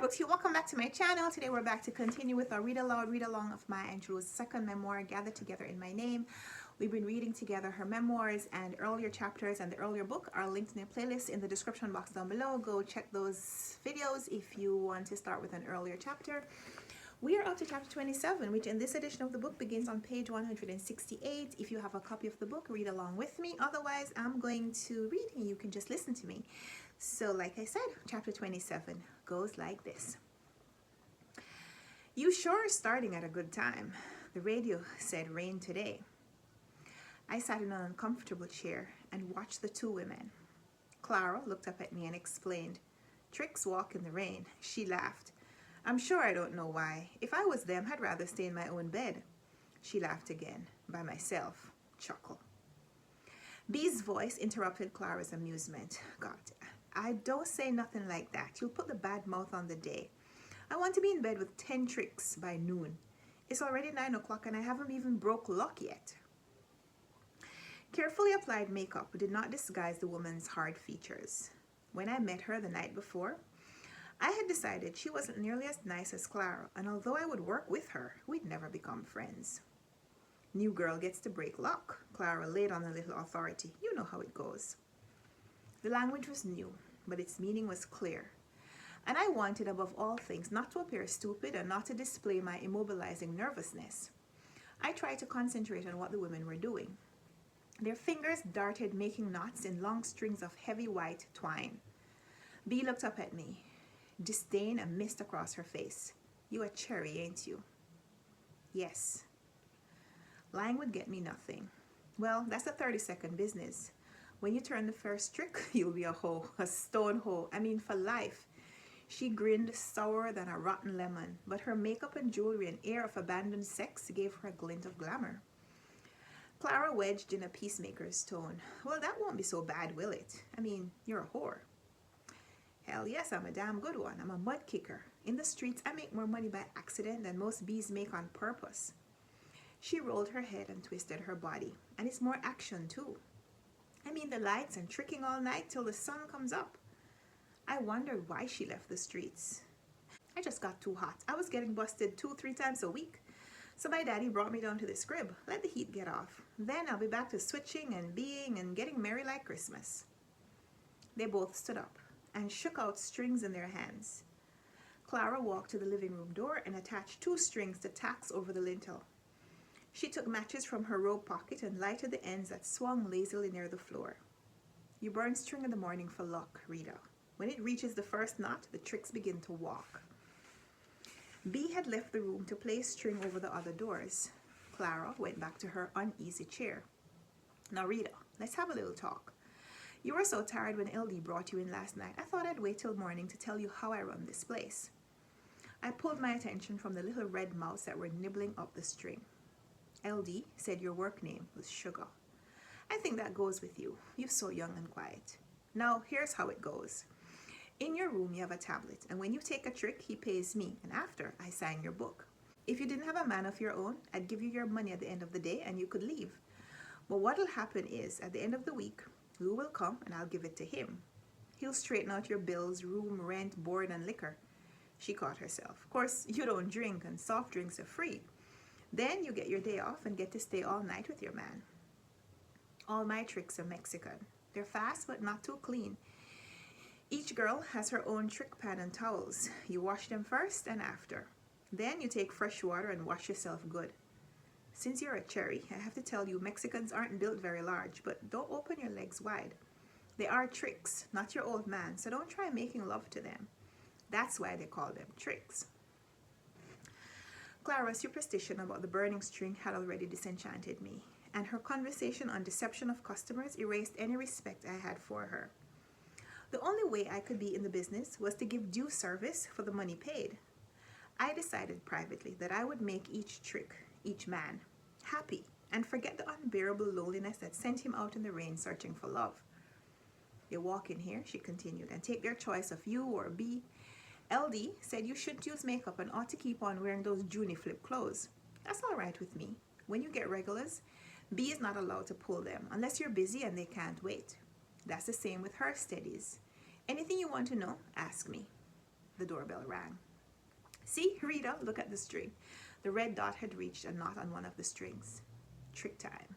Books. Welcome back to my channel. Today we're back to continue with our read aloud, read along of Maya Angelou's second memoir, Gathered Together in My Name. We've been reading together her memoirs, and earlier chapters and the earlier book are linked in a playlist in the description box down below. Go check those videos if you want to start with an earlier chapter. We are up to chapter 27, which in this edition of the book begins on page 168. If you have a copy of the book, read along with me. Otherwise, I'm going to read and you can just listen to me. So like I said, chapter 27 goes like this. You sure are starting at a good time. The radio said rain today. I sat in an uncomfortable chair and watched the two women. Clara looked up at me and explained, "Tricks walk in the rain." She laughed. "I'm sure I don't know why. If I was them, I'd rather stay in my own bed." She laughed again, by myself. Chuckle. Bee's voice interrupted Clara's amusement. God, I don't say nothing like that. You'll put the bad mouth on the day. I want to be in bed with 10 tricks by noon. It's already 9 o'clock and I haven't even broke luck yet. Carefully applied makeup did not disguise the woman's hard features. When I met her the night before, I had decided she wasn't nearly as nice as Clara, and although I would work with her, we'd never become friends. New girl gets to break luck, Clara laid on a little authority. You know how it goes. The language was new, but its meaning was clear. And I wanted above all things not to appear stupid and not to display my immobilizing nervousness. I tried to concentrate on what the women were doing. Their fingers darted, making knots in long strings of heavy white twine. Bee looked up at me. Disdain a mist across her face. "You a cherry, ain't you?" "Yes." Lying would get me nothing. Well, that's a 30-second business. When you turn the first trick, you'll be a hoe, a stone hoe. I mean, for life. She grinned sourer than a rotten lemon, but her makeup and jewelry and air of abandoned sex gave her a glint of glamour. Clara wedged in a peacemaker's tone. "Well, that won't be so bad, will it? I mean, you're a whore." "Hell yes, I'm a damn good one. I'm a mud kicker. In the streets, I make more money by accident than most bees make on purpose." She rolled her head and twisted her body. "And it's more action, too. I mean, the lights and tricking all night till the sun comes up." I wondered why she left the streets. I just got too hot. I was getting busted 2-3 times a week. So my daddy brought me down to this crib. Let the heat get off. Then I'll be back to switching and being and getting merry like Christmas. They both stood up and shook out strings in their hands. Clara walked to the living room door and attached 2 strings to tacks over the lintel. She took matches from her robe pocket and lighted the ends that swung lazily near the floor. You burn string in the morning for luck, Rita. When it reaches the first knot, the tricks begin to walk. Bee had left the room to place string over the other doors. Clara went back to her uneasy chair. "Now, Rita, let's have a little talk. You were so tired when LD brought you in last night. I thought I'd wait till morning to tell you how I run this place." I pulled my attention from the little red mouse that were nibbling up the string. "LD said your work name was Sugar. I think that goes with you. You're so young and quiet. Now, here's how it goes. In your room, you have a tablet, and when you take a trick, he pays me, and after, I sign your book. If you didn't have a man of your own, I'd give you your money at the end of the day, and you could leave. But what'll happen is, at the end of the week, Lou will come, and I'll give it to him. He'll straighten out your bills, room, rent, board, and liquor." She caught herself. "Of course, you don't drink, and soft drinks are free. Then you get your day off and get to stay all night with your man. All my tricks are Mexican. They're fast, but not too clean. Each girl has her own trick pan and towels. You wash them first and after. Then you take fresh water and wash yourself good. Since you're a cherry, I have to tell you Mexicans aren't built very large, but don't open your legs wide. They are tricks, not your old man, so don't try making love to them. That's why they call them tricks." Clara's superstition about the burning string had already disenchanted me, and her conversation on deception of customers erased any respect I had for her. The only way I could be in the business was to give due service for the money paid. I decided privately that I would make each trick, each man, happy and forget the unbearable loneliness that sent him out in the rain searching for love. "They walk in here," she continued, "and take their choice of you or B. LD said you shouldn't use makeup and ought to keep on wearing those Junie flip clothes. That's all right with me. When you get regulars, B is not allowed to pull them unless you're busy and they can't wait. That's the same with her steadies. Anything you want to know, ask me." The doorbell rang. See, Rita, look at the string. The red dot had reached a knot on one of the strings. Trick time.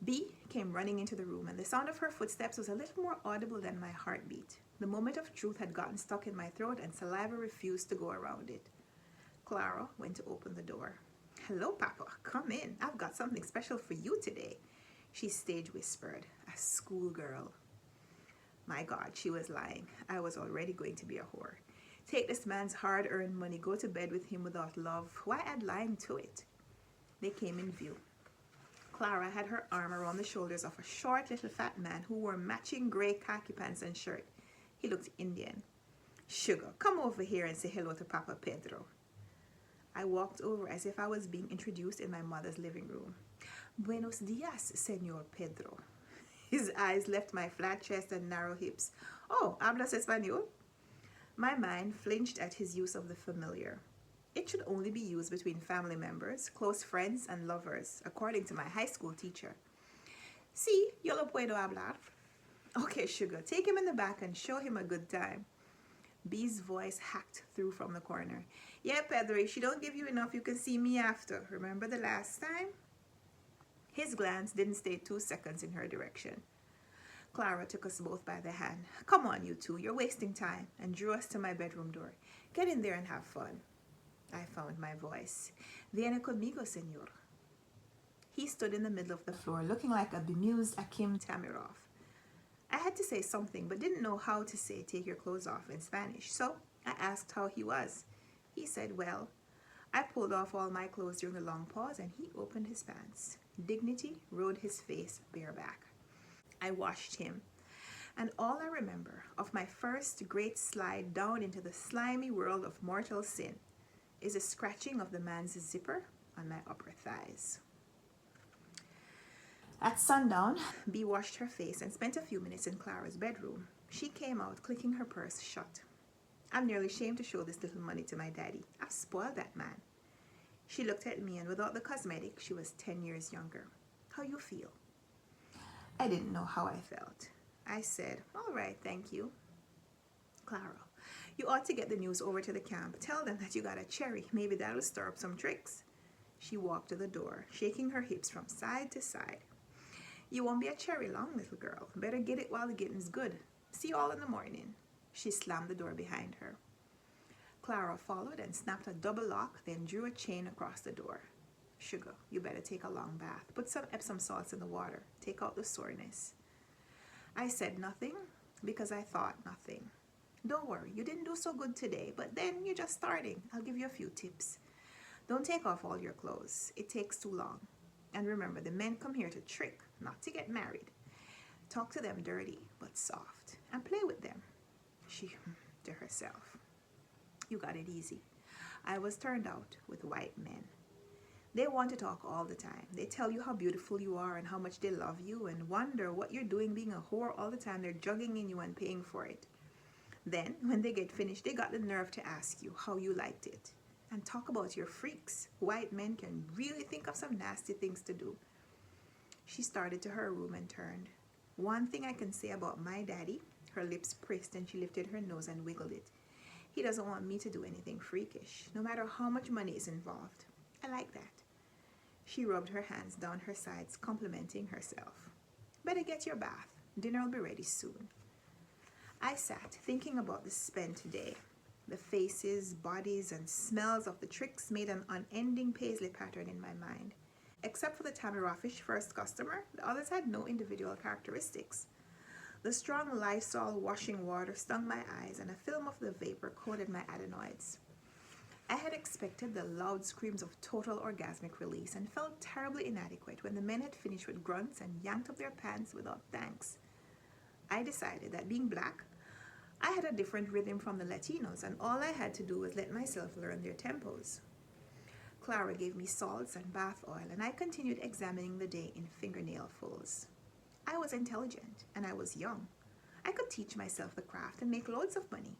B came running into the room, and the sound of her footsteps was a little more audible than my heartbeat. The moment of truth had gotten stuck in my throat, and saliva refused to go around it. Clara went to open the door. Hello, Papa. Come in. I've got something special for you today, she stage whispered, a schoolgirl. My God, she was lying. I was already going to be a whore. Take this man's hard-earned money, go to bed with him without love. Why add lying to it? They came in view. Clara had her arm around the shoulders of a short little fat man who wore matching grey khaki pants and shirt. He looked Indian. Sugar, come over here and say hello to Papa Pedro. I walked over as if I was being introduced in my mother's living room. Buenos dias, Senor Pedro. His eyes left my flat chest and narrow hips. Oh, hablas español? My mind flinched at his use of the familiar. It should only be used between family members, close friends, and lovers, according to my high school teacher. Sí, yo lo puedo hablar. Okay, sugar, take him in the back and show him a good time. B's voice hacked through from the corner. Yeah, Pedro, if she don't give you enough, you can see me after. Remember the last time? His glance didn't stay 2 seconds in her direction. Clara took us both by the hand. Come on, you two, you're wasting time, and drew us to my bedroom door. Get in there and have fun. I found my voice. Viene conmigo, señor. He stood in the middle of the floor, looking like a bemused Akim Tamirov. I had to say something, but didn't know how to say take your clothes off in Spanish, so I asked how he was. He said, well. I pulled off all my clothes during a long pause, and he opened his pants. Dignity rode his face bareback. I watched him, and all I remember of my first great slide down into the slimy world of mortal sin is a scratching of the man's zipper on my upper thighs. At sundown, Bea washed her face and spent a few minutes in Clara's bedroom. She came out, clicking her purse shut. I'm nearly ashamed to show this little money to my daddy. I've spoiled that man. She looked at me, and without the cosmetic, she was 10 years younger. How you feel? I didn't know how I felt. I said, all right, thank you. Clara, you ought to get the news over to the camp. Tell them that you got a cherry. Maybe that'll stir up some tricks. She walked to the door, shaking her hips from side to side. You won't be a cherry long, little girl. Better get it while the getting's good. See you all in the morning. She slammed the door behind her. Clara followed and snapped a double lock, then drew a chain across the door. Sugar, you better take a long bath. Put some Epsom salts in the water. Take out the soreness. I said nothing because I thought nothing. Don't worry, you didn't do so good today, but then you're just starting. I'll give you a few tips. Don't take off all your clothes. It takes too long. And remember, the men come here to trick, not to get married. Talk to them dirty, but soft, and play with them. She to herself. You got it easy. I was turned out with white men. They want to talk all the time. They tell you how beautiful you are and how much they love you and wonder what you're doing being a whore all the time. They're jugging in you and paying for it. Then, when they get finished, they got the nerve to ask you how you liked it. And talk about your freaks. White men can really think of some nasty things to do. She started to her room and turned. One thing I can say about my daddy, her lips pressed and she lifted her nose and wiggled it. He doesn't want me to do anything freakish, no matter how much money is involved. I like that. She rubbed her hands down her sides, complimenting herself. Better get your bath. Dinner will be ready soon. I sat thinking about the spent day. The faces, bodies, and smells of the tricks made an unending paisley pattern in my mind. Except for the Tamirofish first customer, the others had no individual characteristics. The strong Lysol washing water stung my eyes, and a film of the vapor coated my adenoids. I had expected the loud screams of total orgasmic release and felt terribly inadequate when the men had finished with grunts and yanked up their pants without thanks. I decided that being black, I had a different rhythm from the Latinos, and all I had to do was let myself learn their tempos. Clara gave me salts and bath oil, and I continued examining the day in fingernailfuls. I was intelligent, and I was young. I could teach myself the craft and make loads of money.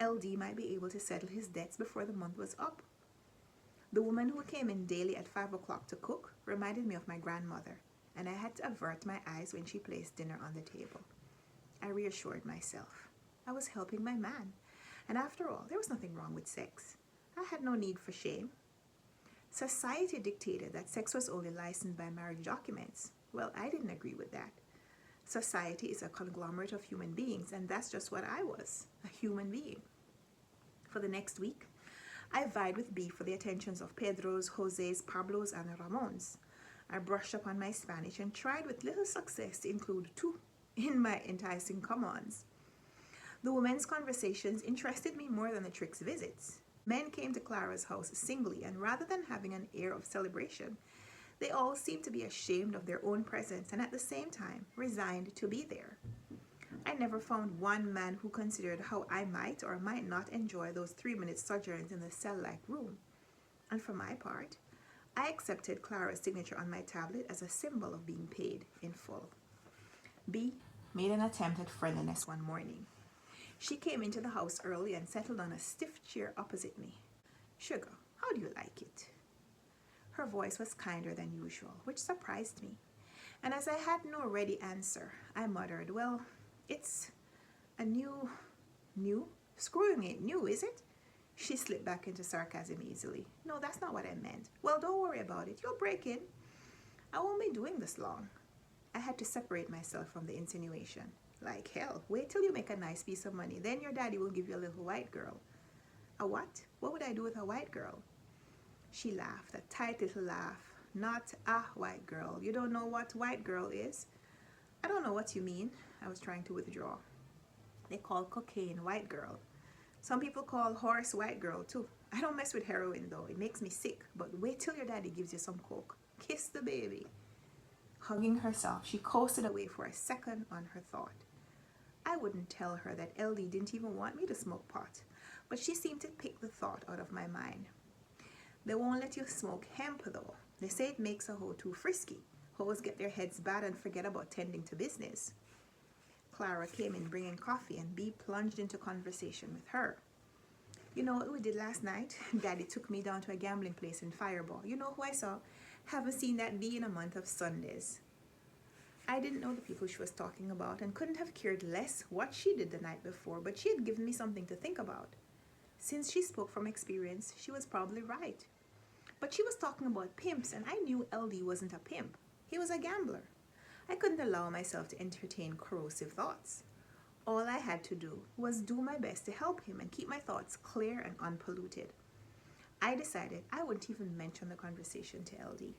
LD might be able to settle his debts before the month was up. The woman who came in daily at 5 o'clock to cook reminded me of my grandmother, and I had to avert my eyes when she placed dinner on the table. I reassured myself. I was helping my man. And after all, there was nothing wrong with sex. I had no need for shame. Society dictated that sex was only licensed by marriage documents. Well, I didn't agree with that. Society is a conglomerate of human beings, and that's just what I was, a human being. For the next week, I vied with B for the attentions of Pedros, Jose's, Pablos, and Ramons. I brushed up on my Spanish and tried with little success to include tú in my enticing come-ons. The women's conversations interested me more than the Trick's visits. Men came to Clara's house singly, and rather than having an air of celebration, they all seemed to be ashamed of their own presence and at the same time resigned to be there. I never found one man who considered how I might or might not enjoy those 3-minute sojourns in the cell-like room. And for my part, I accepted Clara's signature on my tablet as a symbol of being paid in full. B made an attempt at friendliness one morning. She came into the house early and settled on a stiff chair opposite me. "Sugar, how do you like it?" Her voice was kinder than usual, which surprised me. And as I had no ready answer, I muttered, "Well, it's a new? Screwing ain't new, is it?" She slipped back into sarcasm easily. "No, that's not what I meant." "Well, don't worry about it. You'll break in. I won't be doing this long." I had to separate myself from the insinuation. "Like hell, wait till you make a nice piece of money. Then your daddy will give you a little white girl." "A what? What would I do with a white girl?" She laughed, a tight little laugh. "Not a white girl. You don't know what white girl is?" "I don't know what you mean." I was trying to withdraw. "They call cocaine white girl. Some people call horse white girl too. I don't mess with heroin though. It makes me sick. But wait till your daddy gives you some coke. Kiss the baby." Hugging herself, she coasted away for a second on her thought. I wouldn't tell her that LD didn't even want me to smoke pot, but she seemed to pick the thought out of my mind. "They won't let you smoke hemp though. They say it makes a hoe too frisky. Hoes get their heads bad and forget about tending to business." Clara came in bringing coffee, and B plunged into conversation with her. "You know what we did last night? Daddy took me down to a gambling place in Fireball. You know who I saw? Haven't seen that B in a month of Sundays." I didn't know the people she was talking about and couldn't have cared less what she did the night before, but she had given me something to think about. Since she spoke from experience, she was probably right. But she was talking about pimps, and I knew LD wasn't a pimp. He was a gambler. I couldn't allow myself to entertain corrosive thoughts. All I had to do was do my best to help him and keep my thoughts clear and unpolluted. I decided I wouldn't even mention the conversation to LD.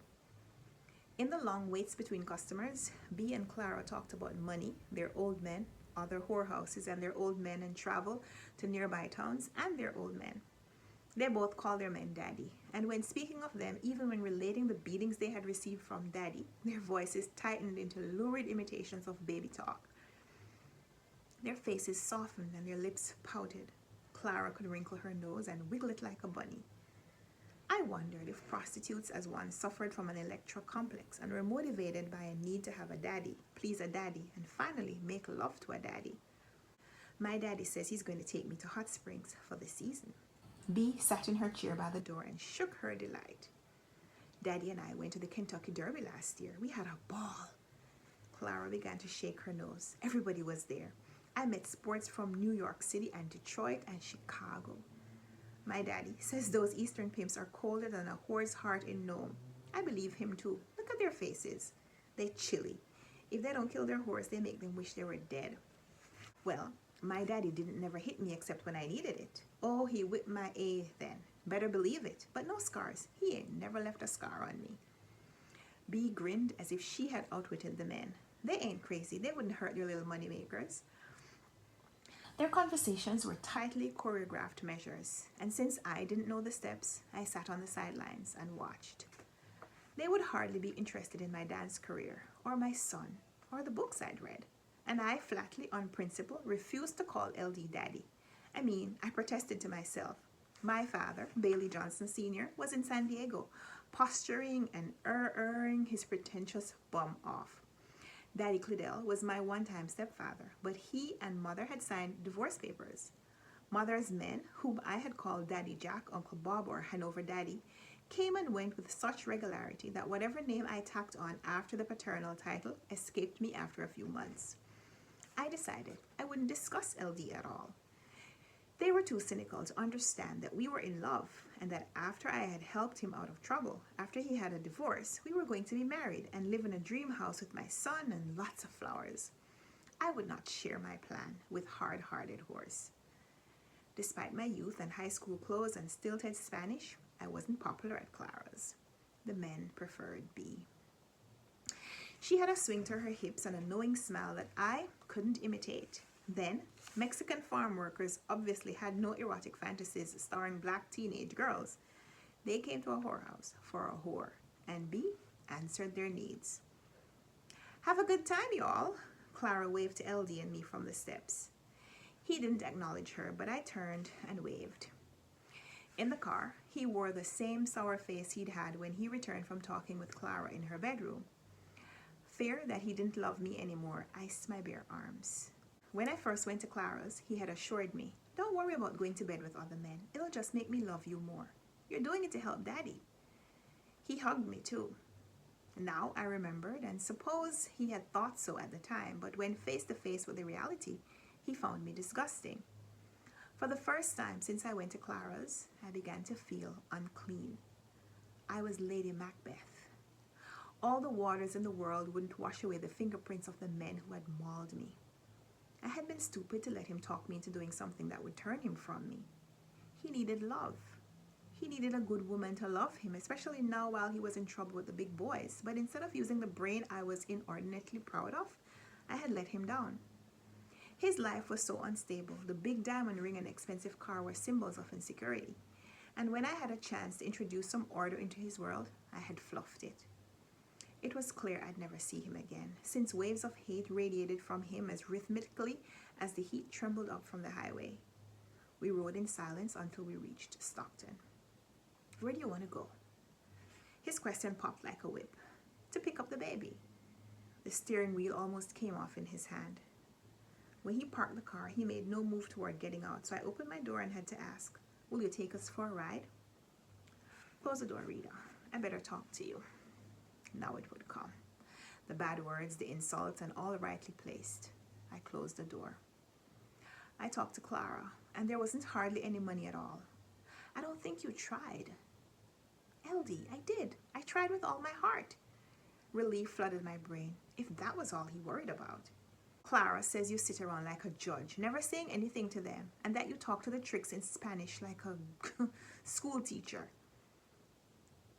In the long waits between customers, B and Clara talked about money, their old men, other whorehouses, and their old men, and travel to nearby towns and their old men. They both called their men Daddy, and when speaking of them, even when relating the beatings they had received from Daddy, their voices tightened into lurid imitations of baby talk. Their faces softened and their lips pouted. Clara could wrinkle her nose and wiggle it like a bunny. I wondered if prostitutes as one suffered from an electrocomplex and were motivated by a need to have a daddy, please a daddy, and finally make love to a daddy. My daddy says he's going to take me to Hot Springs for the season. B sat in her chair by the door and shook her delight. Daddy and I went to the Kentucky Derby last year. We had a ball. Clara began to shake her nose. Everybody was there. I met sports from New York City and Detroit and Chicago. My daddy says those Eastern pimps are colder than a whore's heart in Nome. I believe him too. Look at their faces. They're chilly. If they don't kill their whores, they make them wish they were dead. Well, my daddy didn't never hit me except when I needed it. Oh, he whipped my A then. Better believe it. But no scars. He ain't never left a scar on me. B grinned as if she had outwitted the men. They ain't crazy. They wouldn't hurt their little money makers. Their conversations were tightly choreographed measures, and since I didn't know the steps, I sat on the sidelines and watched. They would hardly be interested in my dance career, or my son, or the books I'd read, and I flatly, on principle, refused to call LD Daddy. I protested to myself. My father, Bailey Johnson Sr., was in San Diego, posturing and erring his pretentious bum off. Daddy Claudel was my one-time stepfather, but he and Mother had signed divorce papers. Mother's men, whom I had called Daddy Jack, Uncle Bob, or Hanover Daddy, came and went with such regularity that whatever name I tacked on after the paternal title escaped me after a few months. I decided I wouldn't discuss LD at all. They were too cynical to understand that we were in love and that after I had helped him out of trouble, after he had a divorce, we were going to be married and live in a dream house with my son and lots of flowers. I would not share my plan with hard-hearted horse. Despite my youth and high school clothes and stilted Spanish, I wasn't popular at Clara's. The men preferred B. She had a swing to her hips and a knowing smile that I couldn't imitate. Then, Mexican farm workers obviously had no erotic fantasies starring black teenage girls. They came to a whorehouse for a whore, and B answered their needs. Have a good time, y'all, Clara waved to LD and me from the steps. He didn't acknowledge her, but I turned and waved. In the car, he wore the same sour face he'd had when he returned from talking with Clara in her bedroom. Fear that he didn't love me anymore iced my bare arms. When I first went to Clara's, he had assured me, "Don't worry about going to bed with other men. It'll just make me love you more. You're doing it to help Daddy." He hugged me too. Now I remembered, and suppose he had thought so at the time, but when face to face with the reality, he found me disgusting. For the first time since I went to Clara's, I began to feel unclean. I was Lady Macbeth. All the waters in the world wouldn't wash away the fingerprints of the men who had mauled me. I had been stupid to let him talk me into doing something that would turn him from me. He needed love. He needed a good woman to love him, especially now while he was in trouble with the big boys. But instead of using the brain I was inordinately proud of, I had let him down. His life was so unstable. The big diamond ring and expensive car were symbols of insecurity. And when I had a chance to introduce some order into his world, I had fluffed it. It was clear I'd never see him again, since waves of hate radiated from him as rhythmically as the heat trembled up from the highway. We rode in silence until we reached Stockton. "Where do you want to go?" His question popped like a whip. "To pick up the baby." The steering wheel almost came off in his hand. When he parked the car, he made no move toward getting out, so I opened my door and had to ask, "Will you take us for a ride?" "Close the door, Rita. I better talk to you." Now it would come. The bad words, the insults, and all rightly placed. I closed the door. I talked to Clara, and there wasn't hardly any money at all. "I don't think you tried." "LD, I did. I tried with all my heart." Relief flooded my brain. If that was all he worried about. "Clara says you sit around like a judge, never saying anything to them, and that you talk to the tricks in Spanish like a school teacher."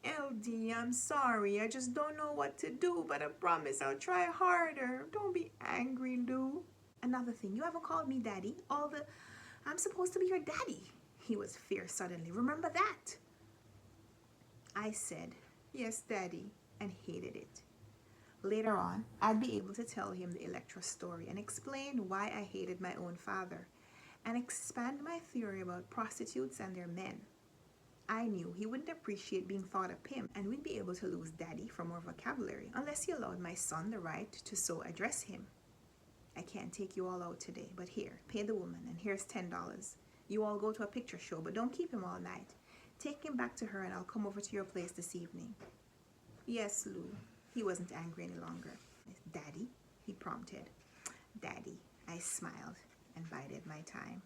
"LD, I'm sorry. I just don't know what to do, but I promise I'll try harder. Don't be angry, Lou." "Another thing, you haven't called me Daddy. I'm supposed to be your daddy." He was fierce suddenly. "Remember that?" I said, "Yes, Daddy," and hated it. Later on, I'd be able to tell him the Electra story and explain why I hated my own father and expand my theory about prostitutes and their men. I knew he wouldn't appreciate being thought a pimp, and we'd be able to lose Daddy from our vocabulary unless he allowed my son the right to so address him. "I can't take you all out today, but here, pay the woman, and here's $10. You all go to a picture show, but don't keep him all night. Take him back to her and I'll come over to your place this evening." "Yes, Lou." He wasn't angry any longer. "Daddy?" he prompted. "Daddy." I smiled and bided my time.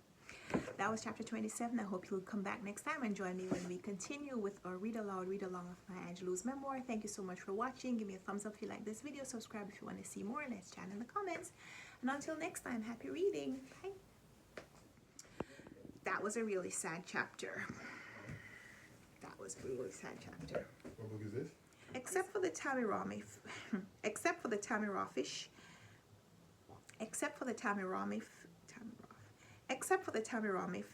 That was chapter 27. I hope you'll come back next time and join me when we continue with our read aloud, read along of Maya Angelou's memoir. Thank you so much for watching. Give me a thumbs up if you like this video. Subscribe if you want to see more. Let's chat in the comments. And until next time, happy reading. Bye. That was a really sad chapter. That was a really sad chapter. What book is this? Except for the Tamirami, except for the Tamirafish, except for the Tamirami, except for the Tamirami.